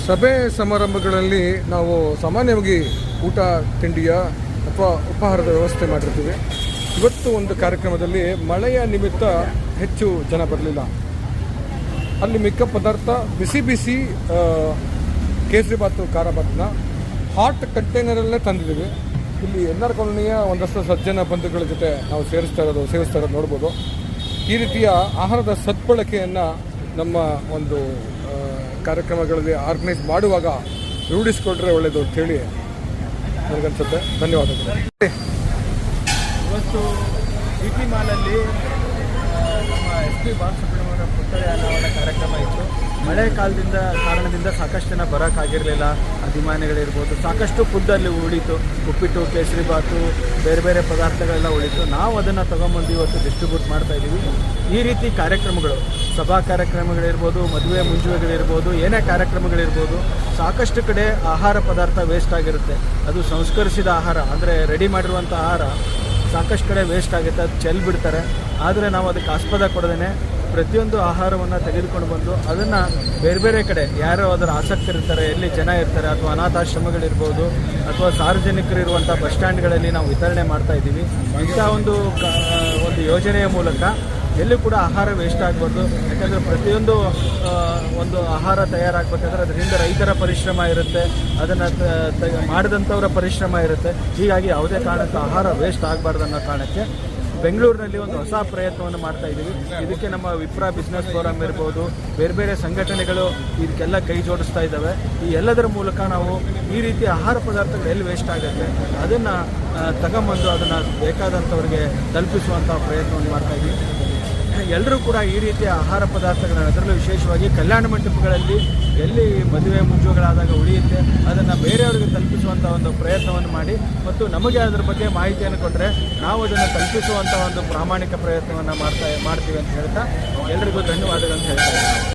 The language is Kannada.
ಸಭೆ ಸಮಾರಂಭಗಳಲ್ಲಿ ನಾವು ಸಾಮಾನ್ಯವಾಗಿ ಊಟ ತಿಂಡಿಯ ಅಥವಾ ಉಪಹಾರದ ವ್ಯವಸ್ಥೆ ಮಾಡಿರ್ತೀವಿ. ಇವತ್ತು ಒಂದು ಕಾರ್ಯಕ್ರಮದಲ್ಲಿ ಮಳೆಯ ನಿಮಿತ್ತ ಹೆಚ್ಚು ಜನ ಬರಲಿಲ್ಲ. ಅಲ್ಲಿ ಮಿಕ್ಕ ಪದಾರ್ಥ ಬಿಸಿ ಬಿಸಿ ಕೇಸರಿಬಾತು ಖಾರಬಾತನ್ನ ಹಾಟ್ ಕಂಟೈನರಲ್ಲೇ ತಂದಿದ್ದೀವಿ. ಇಲ್ಲಿ ಎನ್.ಆರ್. ಕಾಲೋನಿಯ ಒಂದಷ್ಟು ಸಜ್ಜನ ಬಂಧುಗಳ ಜೊತೆ ನಾವು ಸೇವಿಸ್ತಾ ಇರೋದು ನೋಡ್ಬೋದು. ಈ ರೀತಿಯ ಆಹಾರದ ಸದ್ಬಳಕೆಯನ್ನು ನಮ್ಮ ಒಂದು ಕಾರ್ಯಕ್ರಮಗಳಲ್ಲಿ ಆರ್ಗನೈಸ್ ಮಾಡುವಾಗ ರೂಢಿಸ್ಕೊಂಡ್ರೆ ಒಳ್ಳೆಯದು ಅಂತೇಳಿ ನನಗನ್ಸುತ್ತೆ. ಧನ್ಯವಾದಗಳು. ಇವತ್ತು ಟಿ ಮಾಲಲ್ಲಿ ನಮ್ಮ SP ಬಾಲಸುಬ್ರಹ್ಮಣ್ಯ ಪುತ್ಥಳಿ ಅನಾವರಣ ಕಾರ್ಯಕ್ರಮ ಇತ್ತು. ಮಳೆ ಕಾರಣದಿಂದ ಸಾಕಷ್ಟು ಜನ ಬರೋಕ್ಕಾಗಿರಲಿಲ್ಲ. ಅಭಿಮಾನಿಗಳಿರ್ಬೋದು, ಸಾಕಷ್ಟು ಫುಡ್ಡಲ್ಲಿ ಉಳಿತು. ಉಪ್ಪಿಟ್ಟು, ಕೇಸರಿಬಾತು, ಬೇರೆ ಬೇರೆ ಪದಾರ್ಥಗಳೆಲ್ಲ ಉಳಿತು. ನಾವು ಅದನ್ನು ತೊಗೊಂಬಂದು ಇವತ್ತು ಡಿಸ್ಟ್ರಿಬ್ಯೂಟ್ ಮಾಡ್ತಾಯಿದ್ದೀವಿ. ಈ ರೀತಿ ಕಾರ್ಯಕ್ರಮಗಳು, ಸಭಾ ಕಾರ್ಯಕ್ರಮಗಳಿರ್ಬೋದು, ಮದುವೆ ಮುಂಜುವೆಗಳಿರ್ಬೋದು, ಏನೇ ಕಾರ್ಯಕ್ರಮಗಳಿರ್ಬೋದು, ಸಾಕಷ್ಟು ಕಡೆ ಆಹಾರ ಪದಾರ್ಥ ವೇಸ್ಟ್ ಆಗಿರುತ್ತೆ. ಅದು ಸಂಸ್ಕರಿಸಿದ ಆಹಾರ ಅಂದರೆ ರೆಡಿ ಮಾಡಿರುವಂಥ ಆಹಾರ ಸಾಕಷ್ಟು ಕಡೆ ವೇಸ್ಟ್ ಆಗುತ್ತೆ, ಅದು ಚೆಲ್ಲಿ ಬಿಡ್ತಾರೆ. ಆದರೆ ನಾವು ಅದಕ್ಕೆ ಆಸ್ಪದ ಕೊಡದೇ ಪ್ರತಿಯೊಂದು ಆಹಾರವನ್ನು ತೆಗೆದುಕೊಂಡು ಬಂದು ಅದನ್ನು ಬೇರೆ ಬೇರೆ ಕಡೆ ಯಾರು ಅದರ ಆಸಕ್ತರಿರ್ತಾರೆ, ಎಲ್ಲಿ ಜನ ಇರ್ತಾರೆ, ಅಥವಾ ಅನಾಥಾಶ್ರಮಗಳಿರ್ಬೋದು, ಅಥವಾ ಸಾರ್ವಜನಿಕರಿರುವಂಥ ಬಸ್ ಸ್ಟ್ಯಾಂಡ್ಗಳಲ್ಲಿ ನಾವು ವಿತರಣೆ ಮಾಡ್ತಾಯಿದ್ದೀವಿ. ಇಂಥ ಒಂದು ಯೋಜನೆಯ ಮೂಲಕ ಎಲ್ಲೂ ಕೂಡ ಆಹಾರ ವೇಸ್ಟ್ ಆಗಬಾರ್ದು. ಯಾಕಂದರೆ ಪ್ರತಿಯೊಂದು ಒಂದು ಆಹಾರ ತಯಾರಾಗಬೇಕಾದ್ರೆ ಅದರಿಂದ ರೈತರ ಪರಿಶ್ರಮ ಇರುತ್ತೆ, ಅದನ್ನು ಮಾಡಿದಂಥವರ ಪರಿಶ್ರಮ ಇರುತ್ತೆ. ಹೀಗಾಗಿ ಯಾವುದೇ ಕಾರಣಕ್ಕೂ ಆಹಾರ ವೇಸ್ಟ್ ಆಗಬಾರ್ದು ಅನ್ನೋ ಕಾರಣಕ್ಕೆ ಬೆಂಗಳೂರಿನಲ್ಲಿ ಒಂದು ಹೊಸ ಪ್ರಯತ್ನವನ್ನು ಮಾಡ್ತಾ ಇದ್ದೀವಿ. ಇದಕ್ಕೆ ನಮ್ಮ ವಿಪ್ರ ಬಿಸ್ನೆಸ್ ಫೋರಮ್ ಇರ್ಬೋದು, ಬೇರೆ ಬೇರೆ ಸಂಘಟನೆಗಳು ಇದಕ್ಕೆಲ್ಲ ಕೈ ಜೋಡಿಸ್ತಾ ಇದ್ದಾವೆ. ಈ ಎಲ್ಲದರ ಮೂಲಕ ನಾವು ಈ ರೀತಿ ಆಹಾರ ಪದಾರ್ಥಗಳು ಎಲ್ಲಿ ವೇಸ್ಟ್ ಆಗುತ್ತೆ ಅದನ್ನು ತಗೊಂಬಂದು ಅದನ್ನು ಬೇಕಾದಂಥವ್ರಿಗೆ ತಲುಪಿಸುವಂಥ ಪ್ರಯತ್ನವನ್ನು ಮಾಡ್ತಾ ಇದ್ದೀವಿ. ಎಲ್ಲರೂ ಕೂಡ ಈ ರೀತಿಯ ಆಹಾರ ಪದಾರ್ಥಗಳನ್ನು, ಅದರಲ್ಲೂ ವಿಶೇಷವಾಗಿ ಕಲ್ಯಾಣ ಮಂಟಪಗಳಲ್ಲಿ ಎಲ್ಲಿ ಮದುವೆ ಮುಂಜುಗಳಾದಾಗ ಉಳಿಯುತ್ತೆ ಅದನ್ನು ಬೇರೆಯವರಿಗೆ ತಲುಪಿಸುವಂಥ ಒಂದು ಪ್ರಯತ್ನವನ್ನು ಮಾಡಿ ಮತ್ತು ನಮಗೆ ಅದರ ಬಗ್ಗೆ ಮಾಹಿತಿಯನ್ನು ಕೊಟ್ಟರೆ ನಾವು ಅದನ್ನು ತಲುಪಿಸುವಂಥ ಒಂದು ಪ್ರಾಮಾಣಿಕ ಪ್ರಯತ್ನವನ್ನು ಮಾಡ್ತೀವಿ ಅಂತ ಹೇಳ್ತಾ ಎಲ್ರಿಗೂ ಧನ್ಯವಾದಗಳು ಅಂತ ಹೇಳ್ತಾ ಇದ್ದೀನಿ.